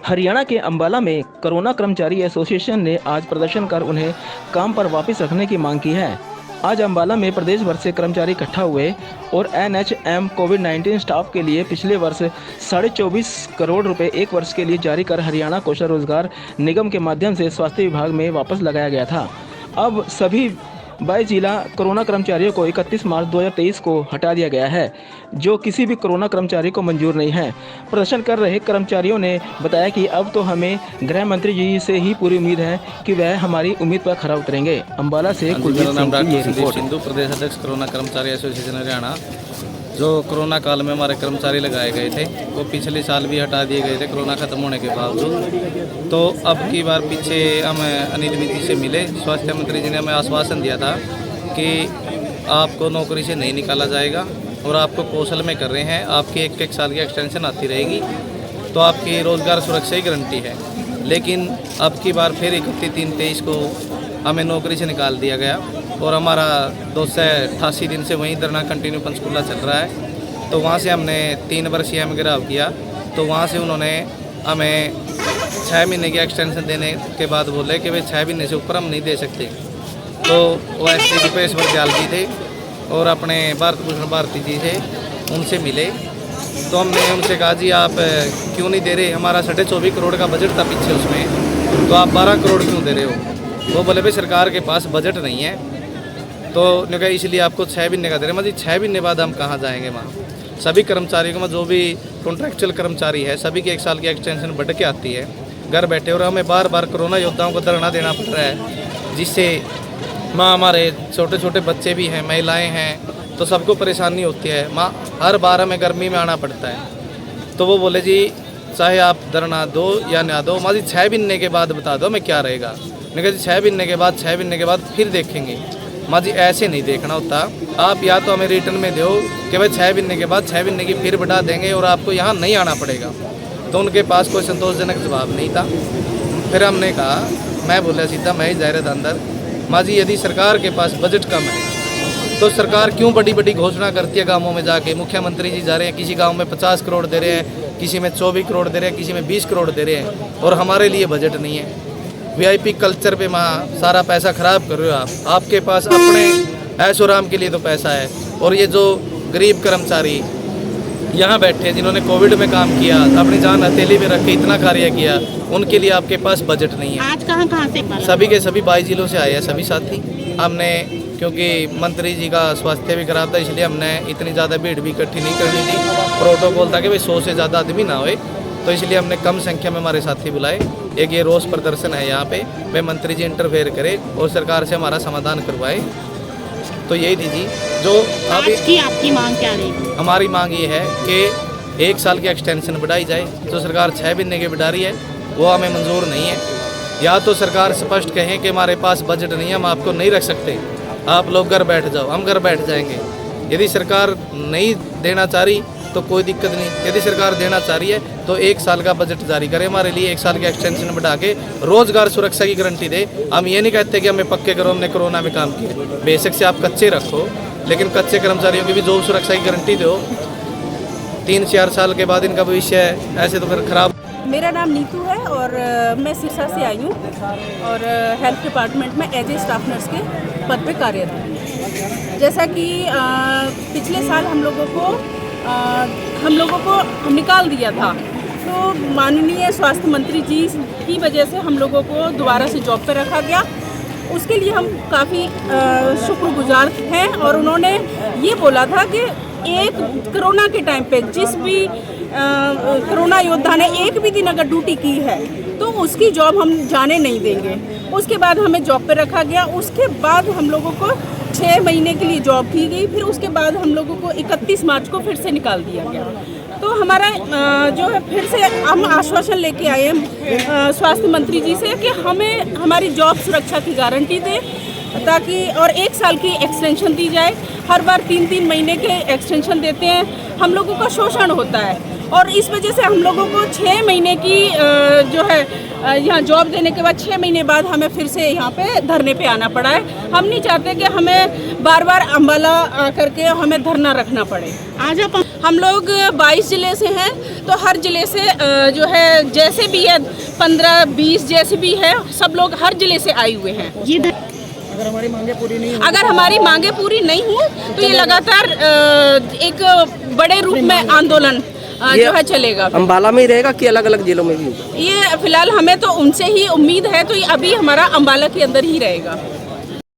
हरियाणा के अंबाला में कोरोना कर्मचारी एसोसिएशन ने आज प्रदर्शन कर उन्हें काम पर वापस रखने की मांग की है। आज अंबाला में प्रदेश भर से कर्मचारी इकट्ठा हुए और एनएचएम कोविड-19 स्टाफ के लिए पिछले वर्ष 24.5 करोड़ रुपए एक वर्ष के लिए जारी कर हरियाणा कौशल रोजगार निगम के माध्यम से स्वास्थ्य विभाग में वापस लगाया गया था। अब सभी 22 जिला कोरोना कर्मचारियों को 31 मार्च 2023 को हटा दिया गया है, जो किसी भी कोरोना कर्मचारी को मंजूर नहीं है। प्रदर्शन कर रहे कर्मचारियों ने बताया कि अब तो हमें गृह मंत्री जी से ही पूरी उम्मीद है कि वह हमारी उम्मीद पर खरा उतरेंगे। अंबाला से कुलदीप सिंह की ये रिपोर्ट। सिंधु प्रदेश अध्यक्ष कोरोना कर्मचारी एसोसिएशन हरियाणा। जो कोरोना काल में हमारे कर्मचारी लगाए गए थे वो पिछले साल भी हटा दिए गए थे कोरोना खत्म होने के बावजूद। तो अब की बार पीछे हम अनिल विधि से मिले, स्वास्थ्य मंत्री जी ने हमें आश्वासन दिया था कि आपको नौकरी से नहीं निकाला जाएगा और आपको कौशल में कर रहे हैं, आपकी एक साल की एक्सटेंशन आती रहेगी तो आपकी रोज़गार सुरक्षा ही गारंटी है। लेकिन अब की बार फिर 31/3/23 को हमें नौकरी से निकाल दिया गया और हमारा 288 दिन से वहीं धरना कंटिन्यू पंचकूला चल रहा है। तो वहाँ से हमने 3 वर्षीय में घेराव किया, तो वहाँ से उन्होंने हमें 6 महीने की एक्सटेंशन देने के बाद बोले कि भाई 6 महीने से ऊपर हम नहीं दे सकते। तो वो एस टी पेशवर दयाल जी थे और अपने भारत भूषण भारती जी थे, उनसे मिले। तो हमने उनसे कहा जी आप क्यों नहीं दे रहे, हमारा 24.5 करोड़ का बजट था पीछे, उसमें तो आप 12 करोड़ क्यों दे रहे हो। वो बोले भाई सरकार के पास बजट नहीं है, तो ने कहा इसलिए आपको 6 महीने का दे रहे हैं। मतलब 6 महीने बाद हम कहाँ जाएंगे वहाँ। सभी कर्मचारियों को जो भी कॉन्ट्रैक्चुअल कर्मचारी है सभी की 1 साल की एक्सटेंशन बढ़ के आती है घर बैठे, और हमें बार बार कोरोना योद्धाओं को धरना देना पड़ रहा है, जिससे माँ हमारे छोटे छोटे बच्चे भी हैं, महिलाएं हैं, तो सबको परेशानी होती है। माँ हर बार हमें गर्मी में आना पड़ता है। तो वो बोले जी चाहे आप धरना दो या ना दो, माँ जी 6 महीने के बाद बता दो मैं क्या रहेगा। मैंने कहा जी 6 महीने के बाद 6 महीने के बाद फिर देखेंगे। माँ जी ऐसे नहीं देखना होता, आप या तो हमें रिटर्न में दो कि भाई 6 महीने के बाद 6 महीने की फिर बढ़ा देंगे और आपको यहाँ नहीं आना पड़ेगा। तो उनके पास कोई संतोषजनक जवाब नहीं था। फिर हमने कहा, मैं बोला सीधा मैं ही जाहिर अंदर, माँ जी यदि सरकार के पास बजट कम है तो सरकार क्यों बड़ी बड़ी घोषणा करती है गाँवों में जाके। मुख्यमंत्री जी जा रहे हैं, किसी गाँव में 50 करोड़ दे रहे हैं, किसी में 24 करोड़ दे रहे हैं, किसी में 20 करोड़ दे रहे हैं, और हमारे लिए बजट नहीं है। वीआईपी कल्चर पे वहाँ सारा पैसा खराब कर रहे हो आप। आपके पास अपने ऐशो आराम के लिए तो पैसा है, और ये जो गरीब कर्मचारी यहाँ बैठे जिन्होंने कोविड में काम किया, अपनी जान हथेली में रख के इतना कार्य किया, उनके लिए आपके पास बजट नहीं है। आज कहाँ से सभी के सभी 22 जिलों से आए हैं सभी साथी। हमने क्योंकि मंत्री जी का स्वास्थ्य भी खराब था, इसलिए हमने इतनी ज़्यादा भीड़ भी इकट्ठी नहीं करनी थी। प्रोटोकॉल था कि भाई 100 से ज़्यादा आदमी ना होए, तो इसलिए हमने कम संख्या में हमारे साथी बुलाए। एक ये रोष प्रदर्शन है यहाँ पे, वे मंत्री जी इंटरफेयर करे और सरकार से हमारा समाधान करवाए। तो यही थी जी जो अभी आपकी मांग क्या रही। हमारी मांग ये है कि 1 साल की एक्सटेंशन बढ़ाई जाए। जो सरकार 6 महीने की बढ़ा रही है वो हमें मंजूर नहीं है। या तो सरकार स्पष्ट कहें कि हमारे पास बजट नहीं है, हम आपको नहीं रख सकते, आप लोग घर बैठ जाओ, हम घर बैठ जाएंगे। यदि सरकार नहीं देना चाह रही तो कोई दिक्कत नहीं, यदि सरकार देना चाह रही है तो 1 साल का बजट जारी करे हमारे लिए, 1 साल की एक्सटेंशन बढ़ा के रोजगार सुरक्षा की गारंटी दे। हम ये नहीं कहते कि हमें पक्के करो, हमने कोरोना में काम किया। बेशक से आप कच्चे रखो, लेकिन कच्चे कर्मचारियों की भी जॉब सुरक्षा की गारंटी दो। 3-4 साल के बाद इनका भविष्य ऐसे तो फिर खराब। मेरा नाम नीतू है और मैं सिरसा से आई हूँ और हेल्थ डिपार्टमेंट में एज ए स्टाफ नर्स के पद पे कार्यरत हूँ। जैसा कि पिछले साल हम लोगों को निकाल दिया था, तो माननीय स्वास्थ्य मंत्री जी की वजह से हम लोगों को दोबारा से जॉब पे रखा गया। उसके लिए हम काफ़ी शुक्रगुजार हैं, और उन्होंने ये बोला था कि एक कोरोना के टाइम पे जिस भी कोरोना योद्धा ने एक भी दिन अगर ड्यूटी की है तो उसकी जॉब हम जाने नहीं देंगे। उसके बाद हमें जॉब पे रखा गया। उसके बाद हम लोगों को 6 महीने के लिए जॉब की गई। फिर उसके बाद हम लोगों को 31 मार्च को फिर से निकाल दिया गया। तो हमारा जो है फिर से हम आश्वासन लेके आए हैं स्वास्थ्य मंत्री जी से कि हमें हमारी जॉब सुरक्षा की गारंटी दें, ताकि और 1 साल की एक्सटेंशन दी जाए। हर बार 3-3 महीने के एक्सटेंशन देते हैं, हम लोगों का शोषण होता है, और इस वजह से हम लोगों को 6 महीने की जो है यहाँ जॉब देने के बाद 6 महीने बाद हमें फिर से यहाँ पे धरने पे आना पड़ा है। हम नहीं चाहते कि हमें बार बार अंबाला आकर के हमें धरना रखना पड़े। आज आप हम लोग 22 ज़िले से हैं, तो हर ज़िले से जो है जैसे भी है 15-20 जैसे भी है, सब लोग हर ज़िले से आए हुए हैं। ये अगर हमारी मांगे पूरी नहीं हुई तो ये लगातार एक बड़े रूप में आंदोलन जो है चलेगा। अम्बाला में ही रहेगा कि अलग अलग जिलों में भी होगा? ये फिलहाल हमें तो उनसे ही उम्मीद है, तो ये अभी हमारा अम्बाला के अंदर ही रहेगा।